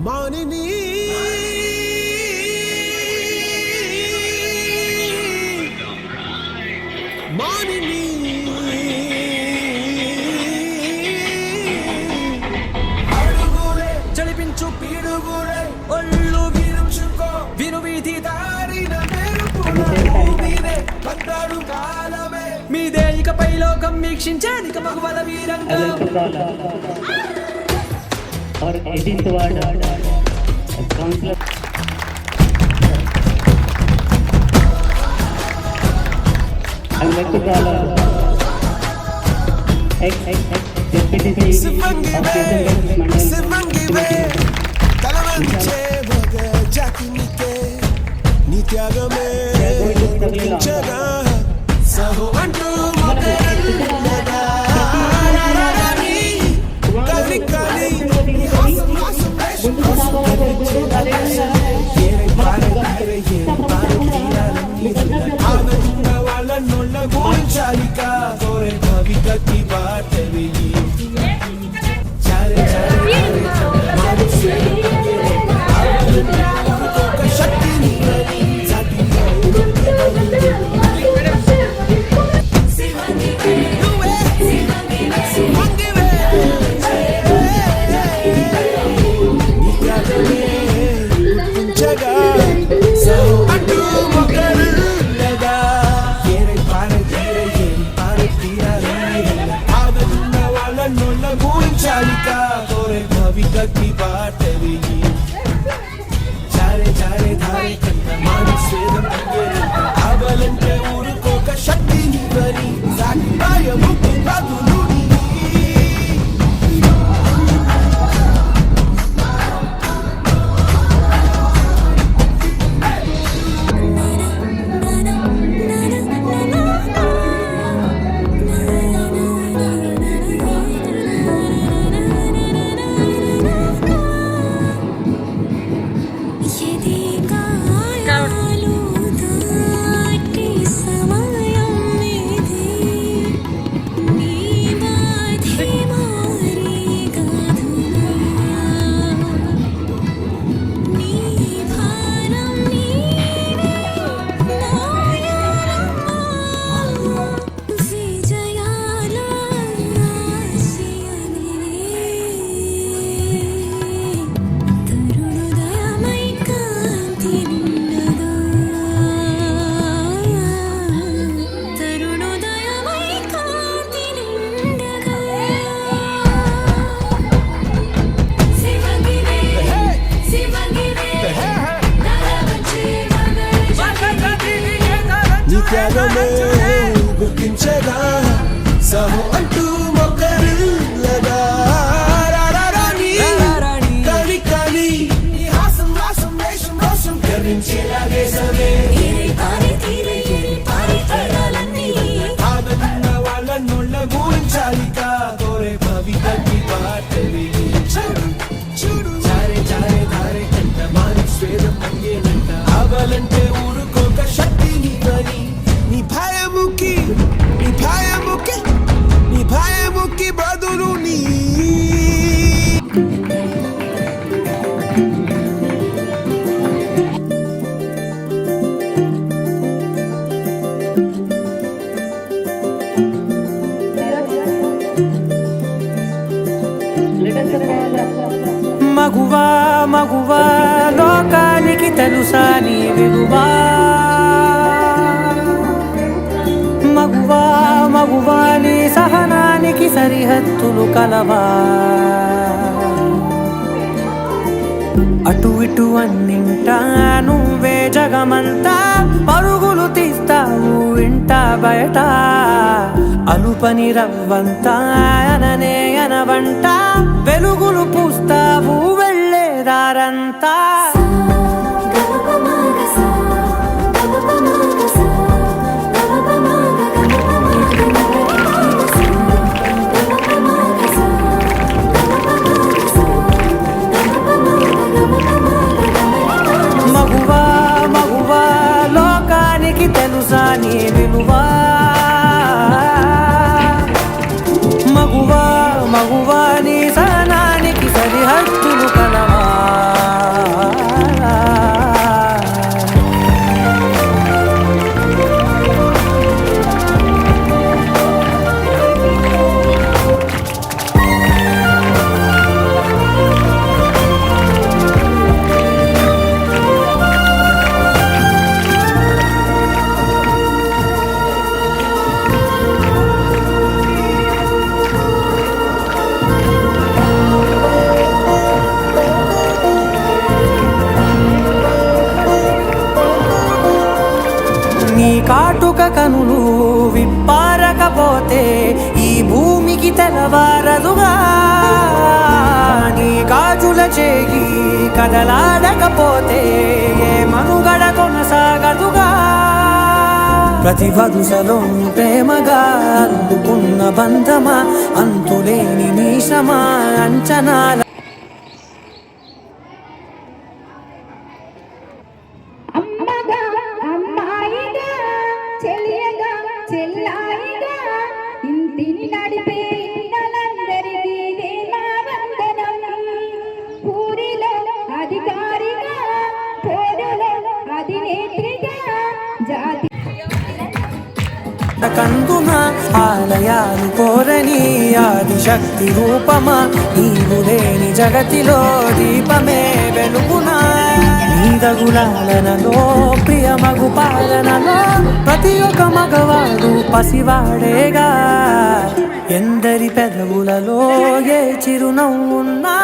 మానిని మానిని అడుగులే చలిపించు పీడుగులే ఒళ్ళు విరుచుకో వినువీధి దారిన మెరుపులే పద్దాడు కాలమే మీదే ఇకపై లోకం వీక్షించానిక మగువల వీరంగా और 18th ward councillor I would like to call ex-deputy of चालिका गोरे भविका की बात है चारे चारे मानो से का शक्ति नहीं जाती चालिका गोरे भविका की बात है चारे चारे धारे कन्ना मानो स्वेदम आबलंटे ఊరుకోక శక్తి నివరి సాగిపాయ ముక్కు కాదులుని త్యాగమే గుర్తించగా సహో అంటూ మొక్కరులగా రారారాణి కాని కాని నీ హాసం వాసం వేషం రోషం కరించేలాగే సమే ఆదన్న వాళ్ళ నోళ్ళ గురించాలిక గోరే భవికకి బాటవి చూడు చారే చారే ధారే కంట మాని స్వేదం అంగేనంట అవలంటే ఊరుకోక శక్తి నీవని నీ భయముకి బదులు నీ మగువా మగువా లోకానికి తెలుసా నీ విలువా మగువా మగువా నీ సహనానికి సరిహద్దులు కలవా అటు ఇటు అన్నింటా నువ్వే జగమంతా పరుగులు తీస్తావు ఇంట బయట అలుపని రవ్వంతా అననే అనవంట వెలుగులు పూస్తావు వెళ్ళేదారంతా మగువా మగువా లోకానికి తెలుసా నీ విలువా మగువా మగువా నీ సహనానికి సరిహద్దులు కలవా నీ కాటుక కనులు విప్పారకపోతే ఈ భూమికి తెలవారదుగా, నీ గాజుల చేయి కదలాడకపోతే ఏ మనుగడ కొనసాగదుగా. ప్రతి వరుసలో ప్రేమగా అందుకున్న బంధమా, అంతులేని నీ శ్రమ అంచనాల అమ్మగా అమ్మాయిగా చెల్లియగా చెల్లాయిగా ఇంటిని నడిపే ఇన్నలందరికీ ఇదే నా వందనం. ఊరిలో అధికారిగా పోరులో అధినేత్రిగా జాతి కందున ఆలయాలు కోరని ఆదిశక్తి రూపమా, నీవు లేని జగతిలో దీపమే వెలుగునా. నీదగులాలనలో ప్రియమగు పాలనలో ప్రతి ఒక్క మగవాడు పసివాడేగా. ఎందరి పెదవులలో ఏ చిరునవ్వున్నా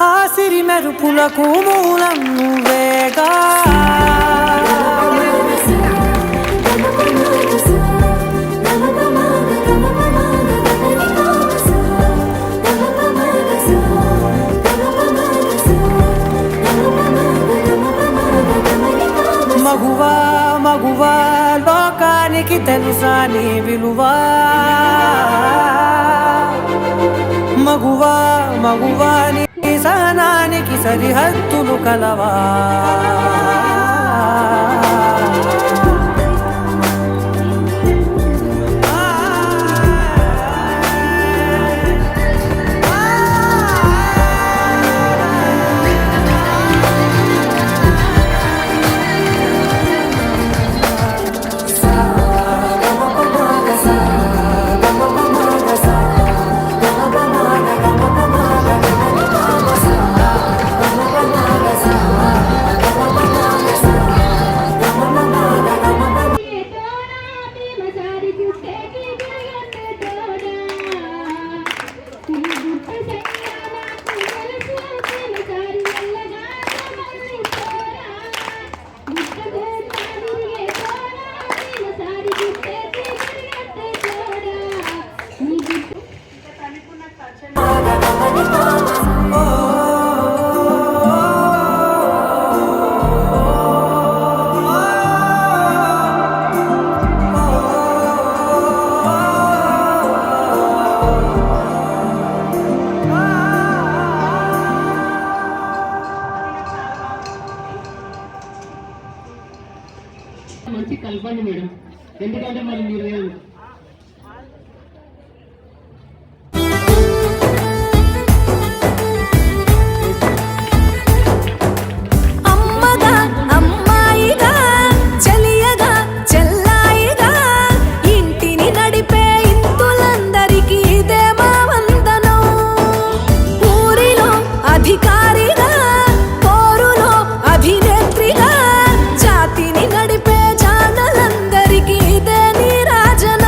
ఆ సిరి మెరుపులకు మూలం నువ్వేగా. మగువా మగువా లోకానికి తెలుసా నీ విలువా, మగువా మగువా నీ సహనానికి సరిహద్దులు కలవా. మంచి కల్పండి మేడం, ఎందుకంటే మరి మీరు అమ్మగా అమ్మాయిగా చెలియగా చెల్లాయిగా ఇంటిని నడిపే ఇంతులందరికీ ఇదే మా వందనం. ఊరిలో అధికారిగా పోరులో అభినేత్రిగా జాతిని నడిపే జానలందరికీ ఇదే నీరాజనం.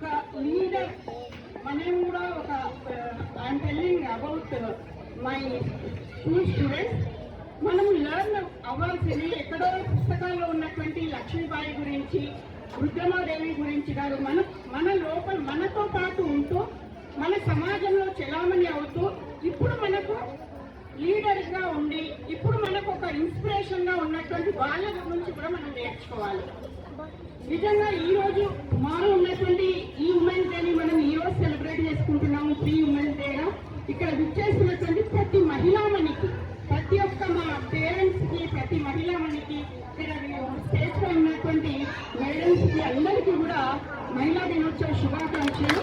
ఒక లీడర్ మనం కూడా ఒక I'm telling about my school students, మనం లెర్న్ అవ్వాల్సింది ఎక్కడో పుస్తకాల్లో ఉన్నటువంటి లక్ష్మీబాయి గురించి, రుద్రమాదేవి గురించి కాదు. మన లోపల మనతో పాటు ఉంటూ మన సమాజంలో చెలామణి అవుతూ ఇప్పుడు మనకు లీడర్గా ఉండి ఇప్పుడు మనకు ఒక ఇన్స్పిరేషన్గా ఉన్నటువంటి వాళ్ళ గురించి కూడా మనం నేర్చుకోవాలి. నిజంగా ఈరోజు మాలో ఉన్నటువంటి ఈ ఉమెన్స్ డేని మనం ఈరోజు సెలబ్రేట్ చేసుకుంటున్నాము, 3 ఉమెన్స్ డేగా. ఇక్కడ విచ్చేసినటువంటి ప్రతి మహిళామణికి, ప్రతి ఒక్క మా పేరెంట్స్కి, ప్రతి మహిళామణికి, ఇక్కడ స్టేజ్లో ఉన్నటువంటి మేడమ్స్కి అందరికీ కూడా మహిళా దినోత్సవ శుభాకాంక్షలు.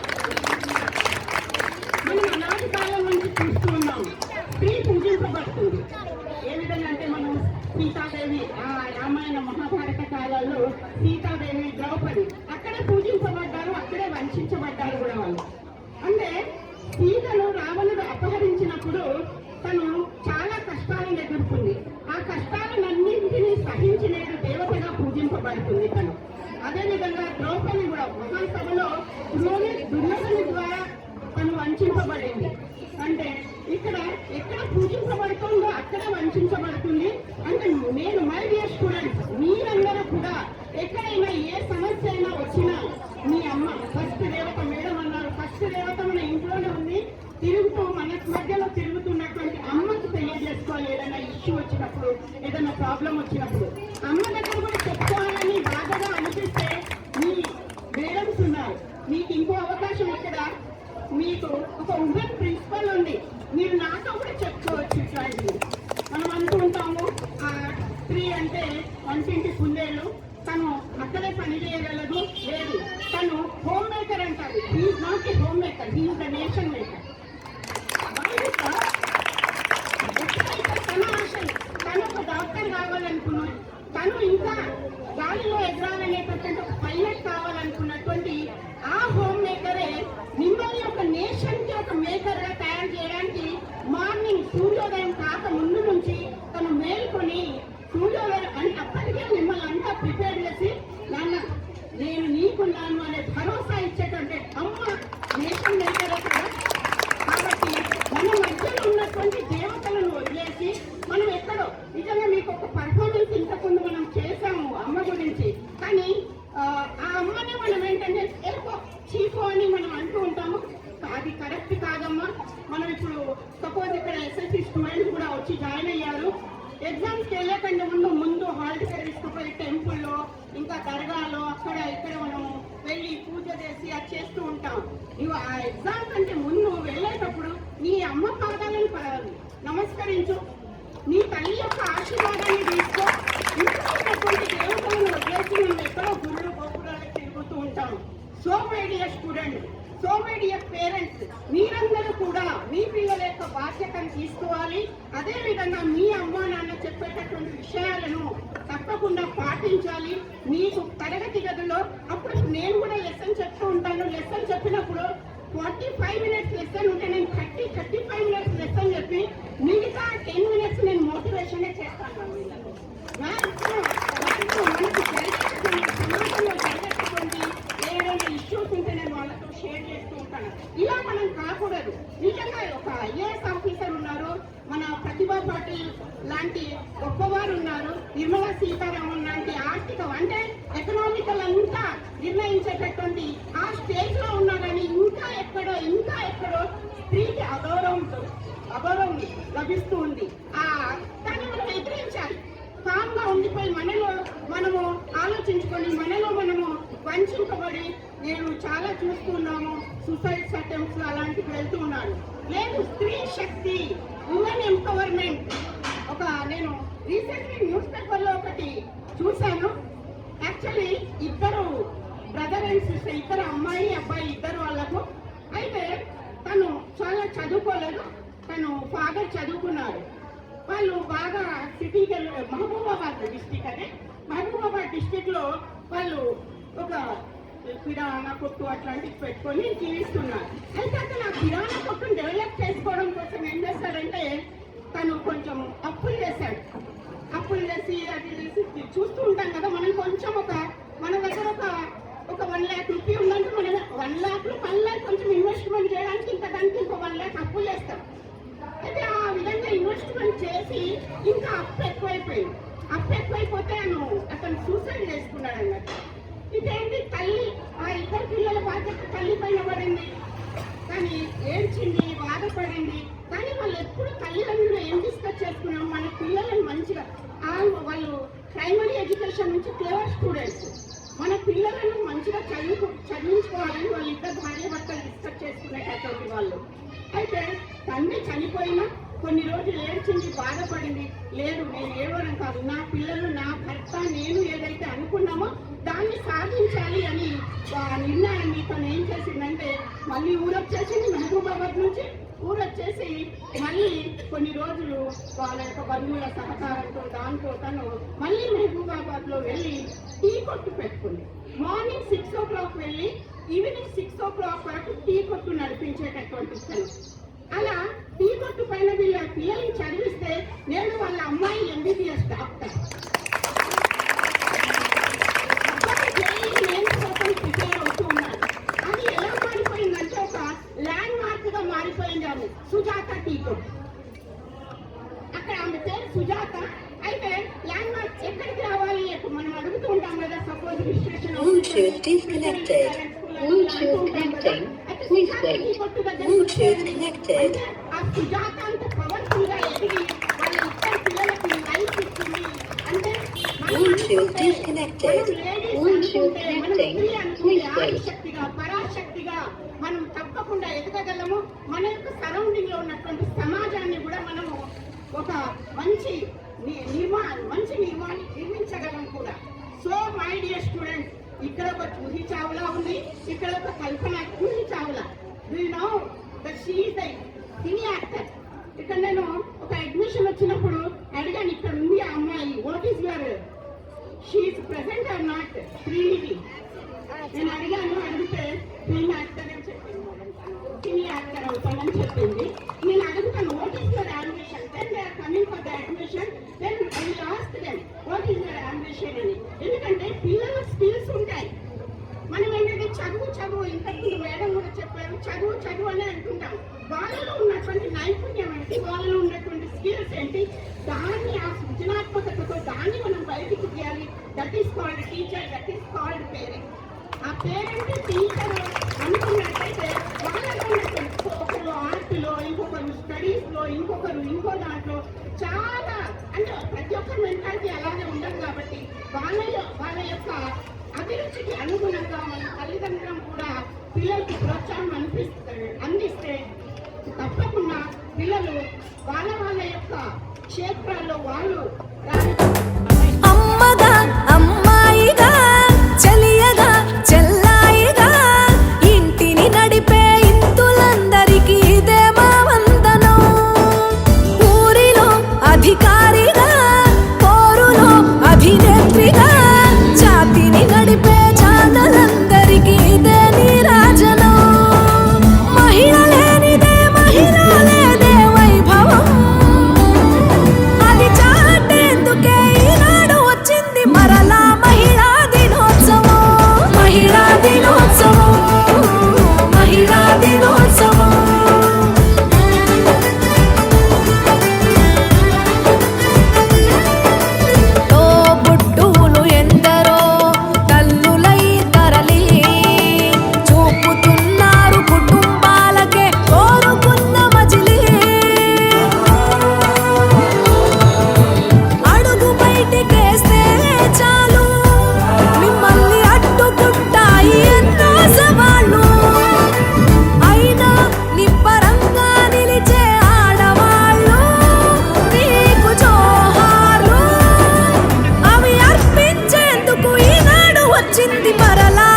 మనం అలాంటి కాలం నుంచి చూస్తూ ఉన్నాం, స్త్రీ పూజించబడుతుంది. ఏ విధంగా అంటే మనం సీతాదేవి, రామాయణ మహాభారత కాలాల్లో సీతాదేవి, ద్రౌపది అక్కడే పూజించబడ్డారు, అక్కడే వంచబడ్డారు కూడా వాళ్ళు. అంటే సీతను రావణుడు అపహరించినప్పుడు తను చాలా కష్టాలను ఎదుర్కొంది. ఆ కష్టాలన్నింటినీ సహించినేడు దేవతగా పూజింపబడుతుంది తను. అదేవిధంగా ద్రౌపది కూడా మహాసభలో దుర్యోధను ద్వారా తను వంచబడింది. అంటే ఇక్కడ ఎక్కడ పూజించబడుతుందో అక్కడ వంచబడుతుంది. అంటే నేను మై డియర్ స్టూడెంట్స్, మీరందరూ కూడా ఎక్కడైనా ఏ సమస్య అయినా వచ్చినా మీ అమ్మ ఫస్ట్ దేవత, మేడం అన్నారు, ఫస్ట్ దేవత మన ఇంట్లోనే ఉంది. తిరుగుతూ మన మధ్యలో తిరుగుతున్నటువంటి అమ్మకు తెలియజేసుకోవాలి. ఏదైనా ఇష్యూ వచ్చినప్పుడు, ఏదైనా ప్రాబ్లం వచ్చినప్పుడు అమ్మ దగ్గర కూడా చెప్పుకోవాలని బాధగా అనిపిస్తే మీ మేడమ్స్ ఉన్నారు. మీకు ఇంకో అవకాశం ఇక్కడ, మీకు ఒక ఉమెన్ ప్రిన్సిపల్ ఉంది, మీరు నాతో కూడా చెప్పుకోవచ్చు. ఇట్లాంటివి మనం అంటూ ఉంటాము, స్త్రీ అంటే వంటింటి కుందేళ్ళు, తను అక్కడే పని చేయగలదు. లేదు, తను హోమ్ మేకర్ అంటారు. He's not a home maker, he's the nation maker. తన ఆశలు, తను ఒక డాక్టర్ కావాలనుకున్నాడు, తను ఇంకా గాలిలో ఎగరాలనేటటువంటి ఒక పైలట్ కావాలనుకున్నటువంటి ఆ హోమ్ మేకరే మిమ్మల్ని ఒక నేషన్ కి ఒక మేకర్ గా తయారు చేయడానికి మార్నింగ్ సూర్యోదయం కాక ముందు నుంచి తను మేల్కొని సూర్యోదయం అంటే అప్పటికే మిమ్మల్ని అంతా ప్రిపేర్ చేసి, నాన్న నేను నీకున్నాను అనే భరోసా ఇచ్చేటంటే అమ్మ నేషన్ మేకర్ కదా. కాబట్టి మన మధ్యలో ఉన్నటువంటి దేవతలను వదిలేసి మనం ఎక్కడో, నిజంగా మీకు ఒక పర్ఫార్మెన్స్ ఇంతకుముందు మనం చేశాము అమ్మ గురించి, కానీ ఆ అమ్మని మనం ఏంటంటే చీఫ్ అని మనం అంటూ ఉంటాము. అది కరెక్ట్ కాదమ్మా. మనం ఇప్పుడు సపోజ్ ఇక్కడ ఎస్ఎస్సి స్టూడెంట్స్ కూడా వచ్చి జాయిన్ అయ్యారు. ఎగ్జామ్స్కి వెళ్ళకండి ముందు హాల్ టికెట్ తీసుకుపోయి టెంపుల్లో, ఇంకా దర్గాలో, అక్కడ ఇక్కడ మనం వెళ్ళి పూజ చేసి అది చేస్తూ ఉంటాం. నువ్వు ఆ ఎగ్జామ్ కంటే ముందు వెళ్ళేటప్పుడు నీ అమ్మ పాదాలను నమస్కరించు, నీ తల్లి యొక్క ఆశీర్వాదాన్ని తీసుకో. ఇంట్లో ఉన్నటువంటి దేవతలను వదిలేసి మనం ఎక్కడో గుళ్ళు గోపురాలకు తిరుగుతూ ఉంటాం. So my dear student, so my dear parents, మీరందరూ కూడా మీ పిల్లల యొక్క బాధ్యతను తీసుకోవాలి. అదేవిధంగా మీ అమ్మా నాన్న చెప్పేటటువంటి విషయాలను తప్పకుండా పాటించాలి. మీకు తరగతి గదిలో అప్పుడు నేను కూడా లెసన్ చెప్తూ ఉంటాను. లెసన్ చెప్పినప్పుడు 45 మినిట్స్ లెసన్ ఉంటే నేను 35 మినిట్స్ లెసన్ చెప్పి మిగతా 10 మినిట్స్ నేను మోటివేషనే చేస్తాను. వీళ్ళకు మనకు సమాజంలో జరిగేటటువంటి ఏదైనా ఇష్యూస్ ఉంటే నేను వాళ్ళతో షేర్ చేస్తూ ఉంటాను. ఇలా మనం కాకూడదు. నిజంగా ఒక ఐఏఎస్ ఆఫీసర్ ఉన్నారు, మన ప్రతిభా పాటిల్ లాంటి గొప్పవారు ఉన్నారు, నిర్మలా సీతారామన్ లాంటి ఆర్థిక అంటే ఎకనామికల్ అంతా నిర్ణయించేటటువంటి ఆ స్టేజ్ లో ఉన్నా కానీ ఇంకా ఎక్కడో స్త్రీకి అగౌరవం లభిస్తూ ఉంది. కానీ మనం ఎదిరించాలి. కామ్గా ఉండిపోయి మనము ఆలోచించుకొని మనము వంచబడి నేను చాలా చూస్తున్నాము, సూసైడ్స్ అటెంప్ట్స్ అలాంటివి వెళ్తూ ఉన్నారు. లేదు, స్త్రీ శక్తి, ఉమెన్ ఎంపవర్మెంట్. నేను రీసెంట్లీ న్యూస్ పేపర్లో ఒకటి చూశాను. యాక్చువల్లీ ఇద్దరు బ్రదర్ అండ్ సిస్టర్, ఇద్దరు అమ్మాయి అబ్బాయి, ఇద్దరు వాళ్ళకు. అయితే తను చాలా చదువుకోలేదు, తను ఫాదర్ చదువుకున్నారు. వాళ్ళు బాగా సిటీకి మహబూబాబాద్ డిస్టిక్, అదే మహబూబాబాద్ డిస్టిక్ లో వాళ్ళు ఒక కిరాణా కొట్టు అట్లాంటివి పెట్టుకొని జీవిస్తున్నారు. అయితే అతను ఆ కిరాణా కొట్టును డెవలప్ చేసుకోవడం కోసం ఏం చేస్తారంటే తను కొంచెం అప్పులు చేశాడు. అప్పులు చేసి అది చేసి చూస్తూ ఉంటాం కదా మనం. కొంచెం మన దగ్గర ఒక 1 lakh రూపీ ఉందంటే మనం 1 lakh మళ్ళీ కొంచెం ఇన్వెస్ట్మెంట్ చేయడానికి ఇంకా దానికి ఇంకో 1 lakh అప్పు చేస్తాం. అయితే ఆ విధంగా ఇన్వెస్ట్మెంట్ చేసి ఇంకా అప్పు ఎక్కువైపోయింది. అప్పు ఎక్కువైపోతే అతను సూసైడ్ చేసుకున్నాడు అన్నట్టు. ఇదేంటి తల్లి ఆ 2 పిల్లల బాధ్యత తల్లి పైన పడింది. కానీ ఏడ్చింది, బాధపడింది. కానీ వాళ్ళు ఎప్పుడు తల్లిదండ్రులు ఏం డిస్కస్ చేసుకున్నాం, మన పిల్లలను మంచిగా వాళ్ళు ప్రైమరీ ఎడ్యుకేషన్ నుంచి క్లేవర్ స్టూడెంట్స్, మన పిల్లలను మంచిగా చదివించుకోవాలని వాళ్ళు 2 భార్య భర్తలు డిస్కస్ చేసుకునేటటువంటి వాళ్ళు. అయితే తండ్రి చనిపోయినా కొన్ని రోజులు ఏడ్చింది, బాధపడింది. లేదు, నేను ఏడవడం కాదు, నా పిల్లలు, నా భర్త, నేను ఏదైతే అనుకున్నామో దాన్ని సాధించాలి అని నిర్ణయాన్ని తను ఏం చేసిందంటే మళ్ళీ ఊరొచ్చేసింది. మహబూబాబాద్ నుంచి ఊరొచ్చేసి మళ్ళీ కొన్ని రోజులు వాళ్ళ యొక్క బంధువుల సహకారంతో దాంతో తను మళ్ళీ మహబూబాబాద్ లో వెళ్ళి టీ కొట్టు పెట్టుకుంది. మార్నింగ్ 6 o'clock వెళ్ళి ఈవినింగ్ 6 o'clock వరకు టీ కొట్టు నడిపించేటటువంటి తను. అలా టీ కొట్టు పైన వీళ్ళ పిల్లల్ని చదివిస్తే నేను వాళ్ళ అమ్మాయి MBBS డాక్టర్, ప్రిపేర్ అవుతూ ఉన్నాను. అది ఎలా మారిపోయిందంటే ఒక ల్యాండ్ మార్క్ గా మారిపోయింది. ఆమె సుజాత టీ కొట్టు, అక్కడ ఆమె పేరు సుజాత. అయితే ల్యాండ్ మార్క్ ఎక్కడికి రావాలి మనం అడుగుతూ ఉంటాం కదా, సపోజ్ రిజిస్ట్రేషన్ ఆ సుజాత అంత పవర్ఫుల్ గా ఎదిగి వాళ్ళ 2 పిల్లలకి లైఫ్ ఇస్తుంది. అంటే శక్తిగా, పరాశక్తిగా మనం తప్పకుండా ఎదగగలము. మన యొక్క సరౌండింగ్ లో ఉన్నటువంటి సమాజాన్ని కూడా మనము ఒక మంచి నిర్మాణాన్ని నిర్మించగలం కూడా. సో మై డియర్ స్టూడెంట్స్, ఇక్కడ ఒక జూహీ చావ్లా ఉంది, ఇక్కడ ఒక Kalpana. Juhi Chawla know that she is the cine actor. ఇక్కడ నేను ఒక అడ్మిషన్ వచ్చినప్పుడు అడిగాను, ఇక్కడ ఉంది ఆ అమ్మాయి, what is your she is present or not Srinidhi. నేను అడిగితే సినీ యాక్టర్ అని చెప్పింది, సినీ యాక్టర్ అవుతామని చెప్పింది. నేను అడుగుతాను what is your ambition, then they are coming for the admission, then I will ask them what is your ambition అని. ఎందుకంటే పిల్లల స్కిల్స్ ఉంటాయి. మనం ఏంటంటే చదువు ఇంతకు మేడం కూడా చెప్పారు, చదువు అనే అంటుంటాం. వాళ్ళలో ఉన్నటువంటి నైపుణ్యం ఏంటి, వాళ్ళలో ఉన్నటువంటి స్కిల్స్ ఏంటి, దాన్ని ఆ సృజనాత్మకతతో దాన్ని మనం బయటికి తీయాలి. That is called teacher, that is called parent. ఆ పేరెంట్ టీచర్ అనుకున్నట్టయితే వాళ్ళలో ఉన్నటువంటి ఒకరు ఆర్ట్లో, ఇంకొకరు స్టడీస్లో, ఇంకొకరు ఇంకో దాంట్లో చాలా, అంటే ప్రతి ఒక్కరి మెంటాలిటీ అలాగే ఉండదు. కాబట్టి వాళ్ళ యొక్క అభిరుచికి అనుగుణంగా మన తల్లిదండ్రులను కూడా పిల్లలకి ప్రోత్సాహం అందిస్తే తప్పకుండా పిల్లలు వాళ్ళ యొక్క క్షేత్రాల్లో వాళ్ళు అమ్మగా అమ్మాయిగా చెలియగా చెల్లాయిగా ఇంటిని నడిపే ఇంతులందరికీ ఇదే మా వందనం. ఊరిలో అధికారిగా, కోరులో అభినేత్రిగా, జాతిని నడిపే జాతలందరికీ ఇదే నీరాజనం. మహిళ లేనిదే మహిళ లేదే వైభవం, అది చాటేందుకే ఈనాడు వచ్చింది మరలా మహిళా దినోత్సవం. మహిళా దినోత్సవం, మహిళా దినోత్సవం. తోబుట్టువులు ఎందరో తల్లులై తరలి చూపుతున్నారు కుటుంబాలకే కోరుకున్న మజిలీ. అడుగు బయటికేస్తే చాలు మిమ్మల్ని అడ్డుకుంటాయి ఎన్నో సవాళ్ళు. అయినా నిబ్బరంగా నిలిచే ఆడవాళ్ళు మీకు జోహార్లు. అవి అర్పించేందుకు ఈనాడు వచ్చింది మరలా